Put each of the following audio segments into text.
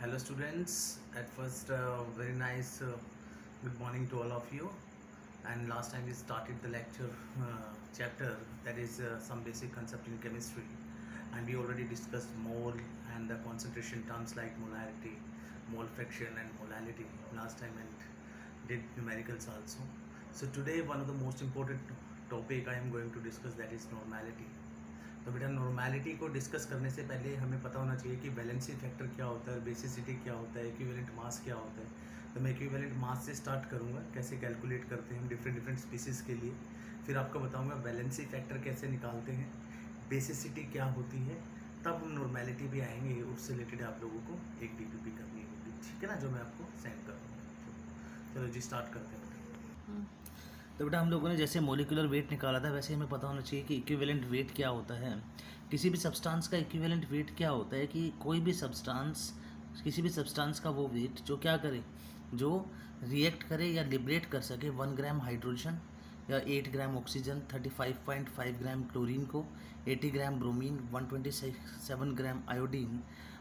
Hello students, at first very nice good morning to all of you. And last time we started the lecture chapter, that is some basic concept in chemistry, and we already discussed mole and the concentration terms like molarity, mole fraction and molality last time, and did numericals also. So today one of the most important topic I am going to discuss, that is normality. तो बेटा normality को discuss करने से पहले हमें पता होना चाहिए कि वैलेंसी फैक्टर क्या होता है, बेसिसिटी क्या होता है, इक्विवेलेंट मास क्या होता है। तो मैं इक्विवेलेंट मास से स्टार्ट करूँगा, कैसे कैलकुलेट करते हैं हम डिफरेंट स्पीसीज़ के लिए। फिर आपको बताऊँगा वैलेंसी फैक्टर कैसे निकालते हैं, बेसिसिटी क्या होती है, तब हम नॉर्मेलिटी भी आएंगे। उससे रिलेटेड आप लोगों को एक डीपीपी करनी होगी, ठीक है ना, जो मैं आपको सेंड करूँगा। चलो जी स्टार्ट करते हैं। तो बेटा हम लोगों ने जैसे मोलिकुलर वेट निकाला था, वैसे हमें पता होना चाहिए कि इक्विवेलेंट वेट क्या होता है। किसी भी सब्सटेंस का इक्विवेलेंट वेट क्या होता है कि कोई भी सब्सटेंस, किसी भी सब्सटेंस का वो वेट जो क्या करे, जो रिएक्ट करे या लिबरेट कर सके 1 ग्राम हाइड्रोजन या 8 ग्राम ऑक्सीजन, 35.5 ग्राम क्लोरीन को, 80 ग्राम ब्रोमीन, 127 ग्राम आयोडीन,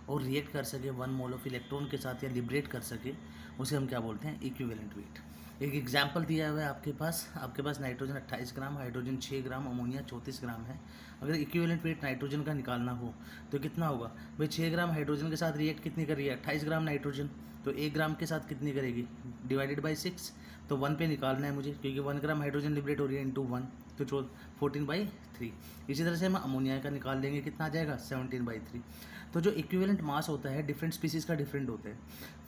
और रिएक्ट कर सके 1 मोल ऑफ इलेक्ट्रॉन के साथ या लिबरेट कर सके, उसे हम क्या बोलते हैं, इक्विवेलेंट वेट। एक एग्जाम्पल दिया हुआ है आपके पास नाइट्रोजन 28 ग्राम, हाइड्रोजन 6 ग्राम, अमोनिया 34 ग्राम है। अगर इक्विवेलेंट वेट नाइट्रोजन का निकालना हो तो कितना होगा भाई? 6 ग्राम हाइड्रोजन के साथ रिएक्ट कितनी कर रही है? 28 ग्राम नाइट्रोजन, तो 1 ग्राम के साथ कितनी करेगी? डिवाइडेड बाई 6, तो 1 पे निकालना है मुझे, क्योंकि 1 ग्राम हाइड्रोजन लिबरेट हो रही है इंटू 1, तो 14/3। इसी तरह से हम अमोनिया का निकाल लेंगे, कितना आ जाएगा? 17/3। तो जो इक्विवेलेंट मास होता है डिफरेंट स्पीसीज़ का डिफरेंट होता है।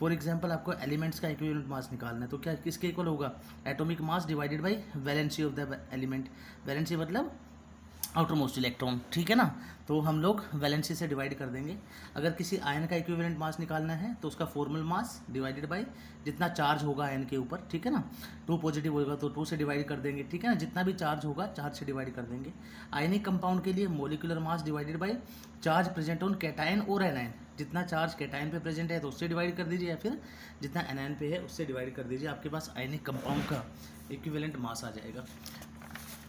फॉर एग्जांपल आपको एलिमेंट्स का इक्विवेलेंट मास निकालना है, तो क्या किसके इक्वल होगा? Atomic mass divided by valency of the element. Valency मतलब आउटर मोस्ट इलेक्ट्रॉन, ठीक है ना। तो हम लोग वैलेंसी से डिवाइड कर देंगे। अगर किसी आयन का इक्विवेलेंट मास निकालना है तो उसका फॉर्मल मास डिवाइडेड बाय जितना चार्ज होगा आयन के ऊपर, ठीक है ना। 2 पॉजिटिव होगा तो 2 से डिवाइड कर देंगे, ठीक है ना। जितना भी चार्ज होगा चार्ज से डिवाइड कर देंगे। आयनिक कंपाउंड के लिए molecular mass divided by charge present on cation और एनायन। जितना चार्ज कैटायन पे प्रेजेंट है तो उससे डिवाइड कर दीजिए, या फिर जितना एनायन पे है उससे डिवाइड कर दीजिए। आपके पास आयनिक कंपाउंड का इक्विवेलेंट मास आ जाएगा।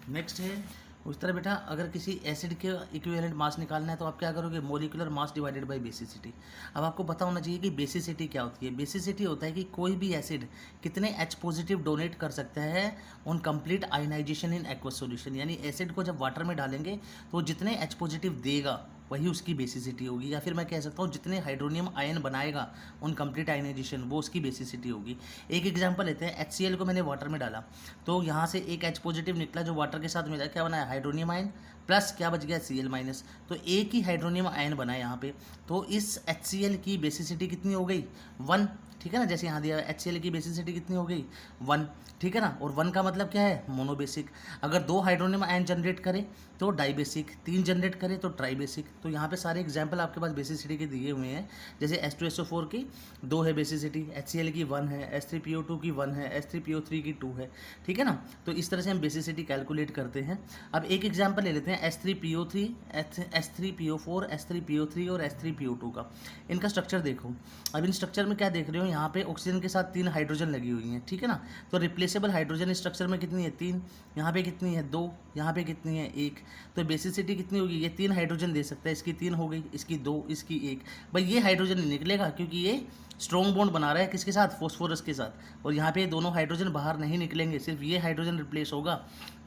नेक्स्ट है उस तरह बेटा, अगर किसी एसिड के इक्विवेलेंट मास निकालना है तो आप क्या करोगे? Molecular mass divided by basicity. अब आपको पता होना चाहिए कि बेसिसिटी क्या होती है। बेसिसिटी होता है कि कोई भी एसिड कितने H पॉजिटिव डोनेट कर सकता है on complete ionisation in aqueous solution. यानी एसिड को जब वाटर में डालेंगे तो जितने H पॉजिटिव देगा वही उसकी बेसिसिटी होगी, या फिर मैं कह सकता हूँ जितने हाइड्रोनियम आयन बनाएगा ऑन कंप्लीट आयनाइजेशन वो उसकी बेसिसिटी होगी। एक एग्जांपल लेते हैं, HCl को मैंने वाटर में डाला तो यहाँ से एक H पॉजिटिव निकला जो वाटर के साथ मिला, क्या बनाया? हाइड्रोनियम आयन, प्लस क्या बच गया? Cl minus. तो एक ही हाइड्रोनियम आयन बना है यहाँ पे, तो इस HCl की बेसिसिटी कितनी हो गई? 1, ठीक है ना। जैसे यहाँ दिया है HCl की बेसिसिटी कितनी हो गई? 1, ठीक है ना। और 1 का मतलब क्या है? मोनोबेसिक। अगर 2 हाइड्रोनियम आयन जनरेट करे तो डाइबेसिक, 3 जनरेट करे तो ट्राइबेसिक। तो यहाँ पे सारे एग्जाम्पल आपके पास बेसिसिटी के दिए हुए हैं। जैसे H2SO4 की 2 है बेसिसिटी, HCl की 1 है, H3PO2 की 1 है, H3PO3 की 2 है, ठीक है ना। तो इस तरह से हम बेसिसिटी कैलकुलेट करते हैं। अब एक एग्जाम्पल ले लेते हैं H3PO3, H3PO4, H3PO3 और H3PO2 का। इनका स्ट्रक्चर देखो। अब इन स्ट्रक्चर में क्या देख रहे हो? यहाँ पे ऑक्सीजन के साथ 3 हाइड्रोजन लगी हुई हैं, ठीक है ना। तो रिप्लेसेबल हाइड्रोजन इस स्ट्रक्चर में कितनी है? 3। यहाँ पे कितनी है? 2। यहाँ पे कितनी है? 1। तो बेसिसिटी कितनी होगी? ये 3 हाइड्रोजन दे सकता है, इसकी 3 हो गई, इसकी 2, इसकी 1। भाई ये हाइड्रोजन नहीं निकलेगा क्योंकि ये स्ट्रॉन्ग बॉन्ड बना रहा है किसके साथ? फॉस्फोरस के साथ। और यहाँ पे दोनों हाइड्रोजन बाहर नहीं निकलेंगे, सिर्फ ये हाइड्रोजन रिप्लेस होगा,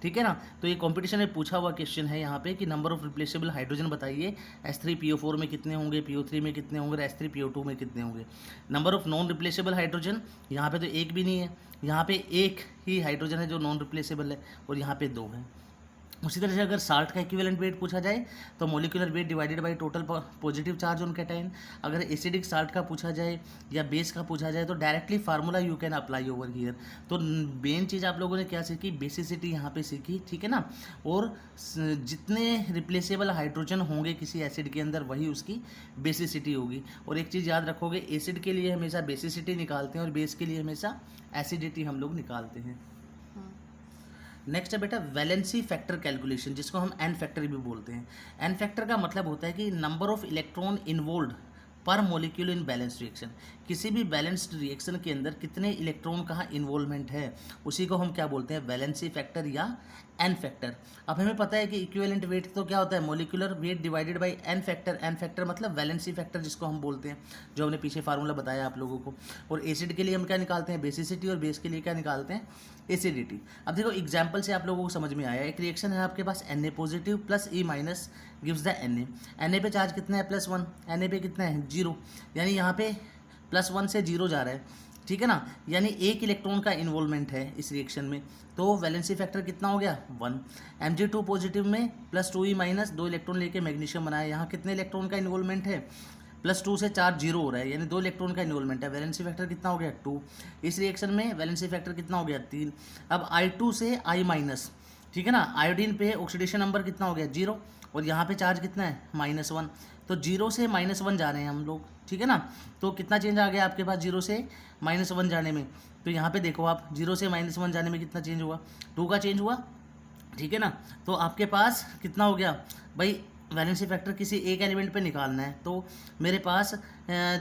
ठीक है ना। तो ये कंपटीशन में पूछा हुआ क्वेश्चन है यहाँ पे कि नंबर ऑफ रिप्लेसेबल हाइड्रोजन बताइए, H3PO4 में कितने होंगे, PO3 में कितने होंगे, और H3PO2 में कितने होंगे। Number of non replaceable hydrogen, यहाँ पे तो एक भी नहीं है, यहाँ पे एक ही हाइड्रोजन है जो नॉन रिप्लेसेबल है, और यहाँ पे 2 है। उसी तरह से अगर साल्ट का इक्विवेलेंट वेट पूछा जाए तो molecular weight divided by total positive charge on cation. अगर एसिडिक साल्ट का पूछा जाए या बेस का पूछा जाए तो directly formula you can apply over here. तो मेन चीज़ आप लोगों ने क्या सीखी? बेसिसिटी यहाँ पे सीखी, ठीक है ना। और जितने रिप्लेसेबल हाइड्रोजन होंगे किसी एसिड के अंदर वही उसकी बेसिसिटी होगी। और एक चीज़ याद रखोगे, एसिड के लिए हमेशा बेसिसिटी निकालते हैं और बेस के लिए हमेशा एसिडिटी हम लोग निकालते हैं। नेक्स्ट है बेटा वैलेंसी फैक्टर कैलकुलेशन, जिसको हम एन फैक्टर भी बोलते हैं। एन फैक्टर का मतलब होता है कि नंबर ऑफ इलेक्ट्रॉन इन्वॉल्व पर मोलिक्यूल इन बैलेंस्ड रिएक्शन। किसी भी बैलेंस्ड रिएक्शन के अंदर कितने इलेक्ट्रॉन का इन्वॉल्वमेंट है उसी को हम क्या बोलते हैं, वैलेंसी फैक्टर या एन फैक्टर। अब हमें पता है कि इक्विवेलेंट वेट तो क्या होता है, molecular weight divided by N factor. N factor मतलब वैलेंसी फैक्टर जिसको हम बोलते हैं, जो हमने पीछे फार्मूला बताया आप लोगों को। और एसिड के लिए हम क्या निकालते हैं, बेसिसिटी, और बेस के लिए क्या निकालते हैं, एसिडिटी। अब देखो एग्जाम्पल से आप लोगों को समझ में आया, एक रिएक्शन है आपके पास Na positive plus E minus gives the Na पे चार्ज कितना है, +1, Na पे कितना है, 0, यानी यहाँ पे +1 से 0 जा रहा है, ठीक है ना, यानी 1 इलेक्ट्रॉन का इन्वॉल्वमेंट है इस रिएक्शन में, तो वैलेंसी फैक्टर कितना हो गया, 1। Mg2 पॉजिटिव में +2E माइनस 2 इलेक्ट्रॉन लेके मैग्नीशियम बनाया, यहाँ कितने इलेक्ट्रॉन का इन्वॉल्वमेंट है, +2 से चार्ज 0 हो रहा है, यानी 2 इलेक्ट्रॉन का इन्वॉल्वमेंट है, वैलेंसी फैक्टर कितना हो गया, 2। इस रिएक्शन में वैलेंसी फैक्टर कितना हो गया, 3। अब I2 से I माइनस, ठीक है ना, आयोडीन पे ऑक्सीडेशन नंबर कितना हो गया, 0, और यहाँ पे चार्ज कितना है, -1, तो 0 से -1 जा रहे हैं हम लोग, ठीक है ना, तो कितना चेंज आ गया आपके पास 0 से -1 जाने में, तो यहाँ पे देखो आप 0 से -1 जाने में कितना चेंज हुआ, 2 का चेंज हुआ, ठीक है ना, तो आपके पास कितना हो गया भाई, वैलेंसी फैक्टर किसी एक एलिमेंट पे निकालना है, तो मेरे पास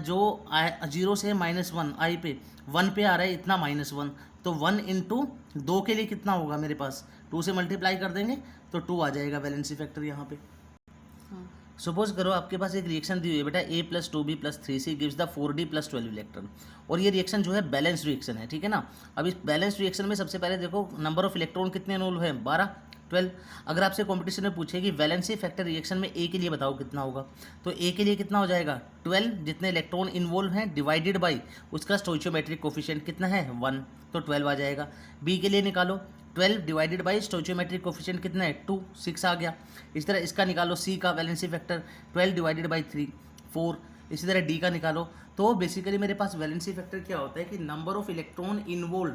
जो 0 से -1 आई पे 1 पे आ रहा है इतना -1, तो 1 इंटू 2 के लिए कितना होगा मेरे पास, 2 से मल्टीप्लाई कर देंगे तो 2 आ जाएगा वैलेंसी फैक्टर यहाँ पे। सपोज करो आपके पास एक रिएक्शन दी हुई है बेटा, A + 2B + 3C gives the 4D + 12 electron, और ये रिएक्शन जो है बैलेंस रिएक्शन है, ठीक है ना। अब इस बैलेंस रिएक्शन में सबसे पहले देखो नंबर ऑफ इलेक्ट्रॉन कितने इन्वॉल्व है, 12, 12। अगर आपसे कॉम्पिटिशन में पूछे कि वैलेंसी फैक्टर रिएक्शन में A के लिए बताओ कितना होगा, तो A के लिए कितना हो जाएगा, 12, जितने इलेक्ट्रॉन इन्वॉल्व हैं डिवाइडेड बाई उसका स्टोइचियोमेट्रिक कोफिशिएंट कितना है, 1, तो 12 आ जाएगा। B के लिए निकालो, 12 डिवाइडेड बाई स्टोइचियोमेट्रिक कोफिशिएंट कितना है, 2, 6 आ गया। इस तरह इसका निकालो C का वैलेंसी फैक्टर, 12 डिवाइडेड बाई 3, 4। इसी तरह D का निकालो। तो बेसिकली मेरे पास वैलेंसी फैक्टर क्या होता है कि नंबर ऑफ इलेक्ट्रॉन इन्वॉल्व,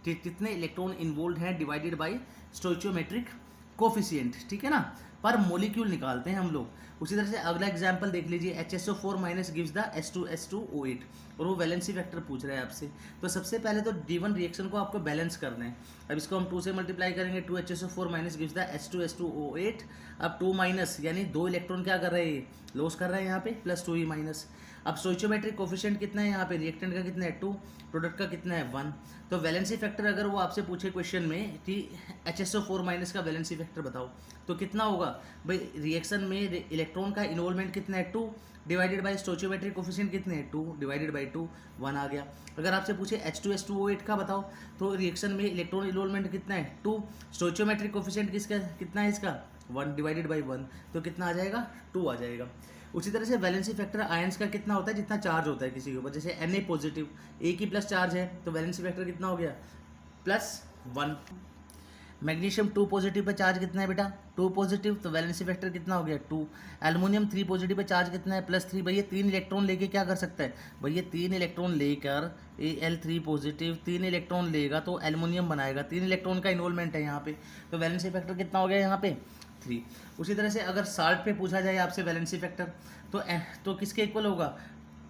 कितने इलेक्ट्रॉन इन्वॉल्व हैं डिवाइडेड बाई स्टोइचियोमेट्रिक कोफिशिएंट, ठीक है ना, पर मोलिक्यूल निकालते हैं हम लोग। उसी तरह से अगला एग्जांपल देख लीजिए, HSO4 minus gives the H2SO8, और वो वैलेंसी फैक्टर पूछ रहा है आपसे। तो सबसे पहले तो D1 रिएक्शन को आपको बैलेंस करना है। अब इसको हम 2 से मल्टीप्लाई करेंगे, 2HSO4 minus gives the H2SO8। अब 2 माइनस यानी 2 इलेक्ट्रॉन क्या कर रहे हैं, लॉस कर रहे हैं यहाँ पे, +2E माइनस। अब स्टोइचियोमेट्रिक कोफिशिएंट कितना है यहाँ पे, रिएक्टेंट का कितना है, 2, प्रोडक्ट का कितना है, 1। तो वैलेंसी फैक्टर अगर वो आपसे पूछे क्वेश्चन में कि HSO4 माइनस का वैलेंसी फैक्टर बताओ, तो कितना होगा भाई, रिएक्शन में इलेक्ट्रॉन का इन्वॉल्वमेंट कितना है, 2, डिवाइडेड बाई स्टोइचियोमेट्रिक कोफिशिएंट कितने हैं, 2 डिवाइडेड बाई 2, 1 आ गया। अगर आपसे पूछे H2SO8 का बताओ, तो रिएक्शन में इलेक्ट्रॉन इन्वॉल्वमेंट कितना है, 2, स्टोइचियोमेट्रिक कोफिशिएंट किसका कितना है इसका, 1 डिवाइडेड बाई 1, तो कितना आ जाएगा, 2 आ जाएगा। उसी तरह से वैलेंसी फैक्टर आयंस का कितना होता है, जितना चार्ज होता है किसी के ऊपर, जैसे Na पॉजिटिव, A की प्लस चार्ज है, तो वैलेंसी फैक्टर कितना हो गया, +1। मैग्नीशियम 2 पॉजिटिव पे चार्ज कितना है बेटा, 2 पॉजिटिव, तो वैलेंसी फैक्टर कितना हो गया, 2। एल्युमिनियम 3 पॉजिटिव पे चार्ज कितना है, +3। भैया 3 इलेक्ट्रॉन लेके क्या कर सकता है, भैया 3 इलेक्ट्रॉन लेकर Al3 पॉजिटिव 3 इलेक्ट्रॉन लेगा तो एल्युमिनियम बनाएगा, 3 इलेक्ट्रॉन का इन्वॉल्वमेंट है यहाँ पे, तो वैलेंसी फैक्टर कितना हो गया यहाँ पे, 3। उसी तरह से अगर साल्ट पे पूछा जाए आपसे वैलेंसी फैक्टर, तो किसके इक्वल होगा,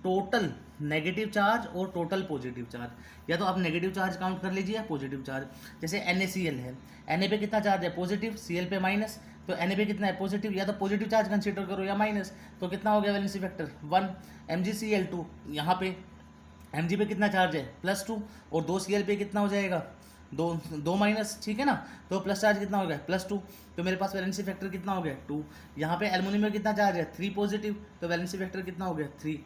टोटल नेगेटिव चार्ज और टोटल पॉजिटिव चार्ज, या तो आप नेगेटिव चार्ज काउंट कर लीजिए या पॉजिटिव चार्ज। जैसे NaCl है, Na पे कितना चार्ज है, पॉजिटिव, Cl पे माइनस, तो Na पे कितना है, पॉजिटिव, या तो पॉजिटिव चार्ज कंसीडर करो या माइनस, तो कितना हो गया वैलेंसी फैक्टर, 1। MgCl2, यहाँ पे Mg पे कितना चार्ज है, +2, और 2 Cl पे कितना हो जाएगा, 2 माइनस, ठीक है ना, तो प्लस चार्ज कितना हो गया, +2, तो मेरे पास वैलेंसी फैक्टर कितना हो गया, 2। यहाँ पे एल्युमिनियम में कितना चार्ज है, 3 पॉजिटिव, तो वैलेंसी फैक्टर कितना हो गया, 3।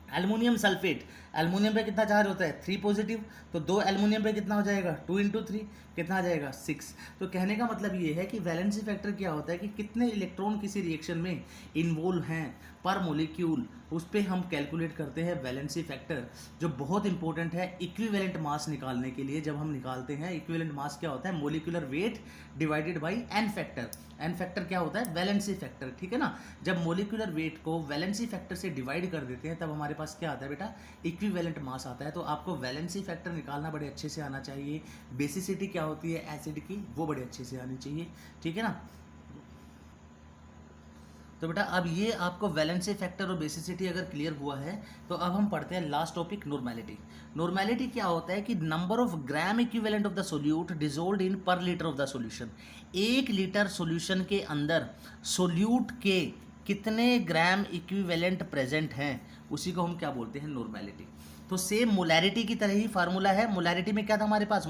एल्युमिनियम सल्फेट, एल्युमिनियम पे कितना चार्ज होता है, 3 पॉजिटिव, तो 2 एल्युमिनियम पे कितना हो जाएगा, 2 × 3 कितना आ जाएगा, 6। तो कहने का मतलब ये है कि वैलेंसी फैक्टर क्या होता है कि कितने इलेक्ट्रॉन किसी रिएक्शन में इन्वॉल्व हैं पर मोलिक्यूल, उस पर हम कैलकुलेट करते हैं वैलेंसी फैक्टर, जो बहुत इंपॉर्टेंट है इक्विवेलेंट मास निकालने के लिए। जब हम निकालते हैं इक्विवेलेंट मास क्या होता है, molecular weight divided by N factor. N factor क्या होता है, वैलेंसी फैक्टर, ठीक है ना। जब मोलिकुलर वेट को वैलेंसी फैक्टर से डिवाइड कर देते हैं तब हमारे पास क्या आता है बेटा, इक्विवेलेंट मास आता है। तो आपको वैलेंसी फैक्टर निकालना बड़े अच्छे से आना चाहिए। बेसिसिटी क्या होती है एसिड की, वो बड़े अच्छे से आनी चाहिए, ठीक है ना। तो बेटा अब ये आपको वैलेंसी फैक्टर और बेसिसिटी अगर क्लियर हुआ है तो अब हम पढ़ते हैं लास्ट टॉपिक, नॉर्मेलिटी। नॉर्मेलिटी क्या होता है कि number of gram equivalent of the solute dissolved in per litre of the solution. 1 litre solution के अंदर सोल्यूट के कितने ग्राम इक्विवेलेंट प्रेजेंट हैं, उसी को हम क्या बोलते हैं, नॉर्मेलिटी। तो सेम मोलैरिटी की तरह ही फार्मूला है। मोलैरिटी में क्या था हमारे पास,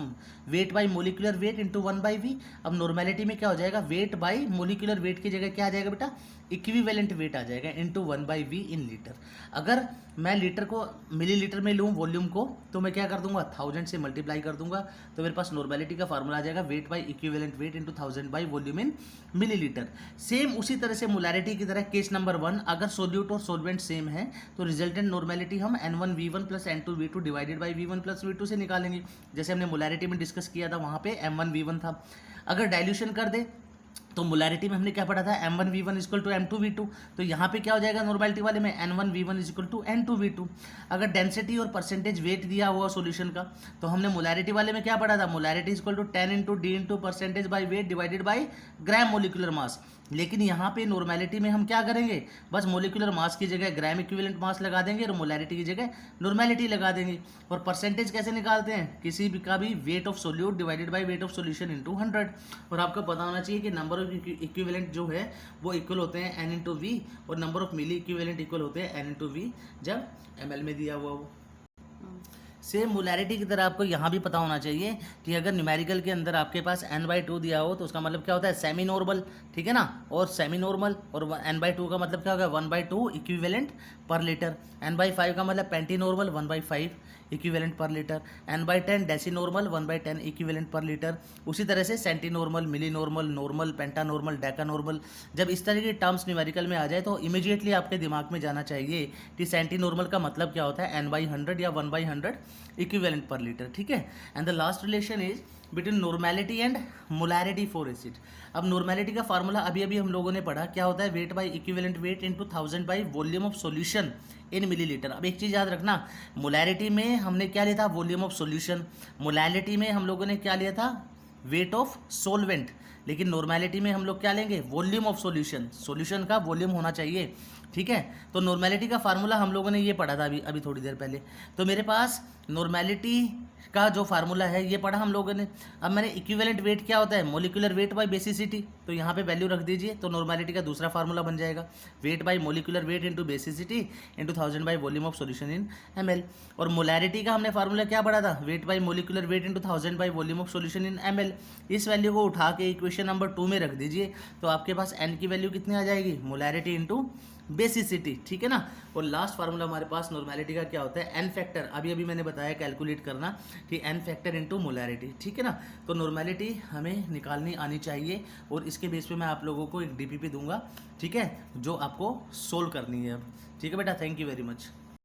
weight by molecular weight into 1/v। अब नॉर्मेलिटी में क्या हो जाएगा, वेट बाई मोलिकुलर वेट की जगह क्या आ जाएगा बेटा, इक्विवेलेंट वेट आ जाएगा इंटू 1/v इन लीटर। अगर मैं लीटर को मिलीलीटर में लूँ वॉल्यूम को, तो मैं क्या कर दूंगा, 1000 से मल्टीप्लाई कर दूंगा, तो मेरे पास नॉर्मेलिटी का फार्मूला आ जाएगा weight by equivalent weight into 1000 by volume in millilitre. Same उसी तरह से मोलैरिटी की तरह केस नंबर 1, अगर सोल्यूट और सोलवेंट सेम है तो रिजल्टेंट नॉर्मेलिटी हम N1V1 plus N2V2 divided by V1 plus V2 से निकालेंगे, जैसे हमने मोलैरिटी में डिस्कस किया था, वहाँ पे M1V1 था। अगर डाइल्यूशन कर दे तो मोलैरिटी में हमने क्या पढ़ा था, M1V1 इक्वल टू M2V2, तो यहाँ पे क्या हो जाएगा नॉर्मेलिटी वाले में N1V1 इक्वल टू N2V2। अगर डेंसिटी और परसेंटेज वेट दिया हुआ सॉल्यूशन का, तो हमने मोलैरिटी वाले में क्या पढ़ा था, molarity equal to 10 into D into percentage by weight divided by gram molecular mass. लेकिन यहाँ पे नॉर्मेलिटी में हम क्या करेंगे, बस मोलिकुलर मास की जगह ग्राम इक्विवेलेंट मास लगा देंगे और मोलैरिटी की जगह नॉर्मेलिटी लगा देंगे। और परसेंटेज कैसे निकालते हैं, किसी भी का भी weight of solute divided by weight of solution into 100। और आपको पता होना चाहिए कि नंबर ऑफ इक्विवेलेंट जो है वो इक्वल होते हैं n इंटू वी, और number of milliequivalent equal होते हैं n इंटू वी जब ml में दिया हुआ हो। सेम मोलैरिटी की तरह आपको यहाँ भी पता होना चाहिए कि अगर न्यूमेरिकल के अंदर आपके पास n/2 दिया हो तो उसका मतलब क्या होता है, सेमी नॉर्मल, ठीक है ना, और सेमी नॉर्मल, और n/2 का मतलब क्या होगा, 1/2 इक्विवेलेंट पर लीटर। n/5 का मतलब penti normal, 1/5 equivalent per litre. n/10 deci normal, 1/10 equivalent per litre. उसी तरह से centi normal, milli normal, normal, penta normal, deca normal. जब इस तरह की टर्म्स न्यूमेरिकल में आ जाए तो इमीडिएटली आपके दिमाग में जाना चाहिए कि सेंटी नॉर्मल का मतलब क्या होता है, n/100 या 1/100 इक्विवेलेंट पर लीटर, ठीक है। And the last relation is between normality and molarity for acid. अब नॉर्मेलिटी का फार्मूला अभी अभी हम लोगों ने पढ़ा, क्या होता है, weight by equivalent weight into 1000 by volume of solution in millilitre. अब एक चीज़ याद रखना, मोलैरिटी में हमने क्या लिया था, वॉल्यूम ऑफ सॉल्यूशन। मोलैरिटी में हम लोगों ने क्या लिया था, वेट ऑफ सोलवेंट। लेकिन नॉर्मेलिटी में हम लोग क्या लेंगे, वॉल्यूम ऑफ सॉल्यूशन। सॉल्यूशन का वॉल्यूम होना चाहिए, ठीक है। तो नॉर्मेलिटी का फार्मूला हम लोगों ने ये पढ़ा था अभी थोड़ी देर पहले। तो मेरे पास नॉर्मेलिटी का जो फार्मूला है ये पढ़ा हम लोगों ने। अब मैंने इक्विवेलेंट वेट क्या होता है, मोलिकुलर वेट बाय बेसिसिटी, तो यहाँ पे वैल्यू रख दीजिए, तो नॉर्मेलिटी का दूसरा फार्मूला बन जाएगा, weight by molecular weight into basicity into 1000 by volume of solution in ml। और मोलैरिटी का हमने फार्मूला क्या पढ़ा था, weight by molecular weight into 1000 by volume of solution in ml। इस वैल्यू को उठा के इक्वेशन नंबर 2 में रख दीजिए, तो आपके पास n की वैल्यू कितनी आ जाएगी, मोलैरिटी इंटू बेसिसिटी, ठीक है ना। और लास्ट फार्मूला हमारे पास नॉर्मेलिटी का क्या होता है, n फैक्टर, अभी मैंने बताया कैलकुलेट करना कि n फैक्टर इंटू मोलैरिटी, ठीक है ना। तो नॉर्मेलिटी हमें निकालनी आनी चाहिए, और इसके बेस पे मैं आप लोगों को एक DPP दूंगा, ठीक है, जो आपको सोल्व करनी है अब, ठीक है बेटा। Thank you very much.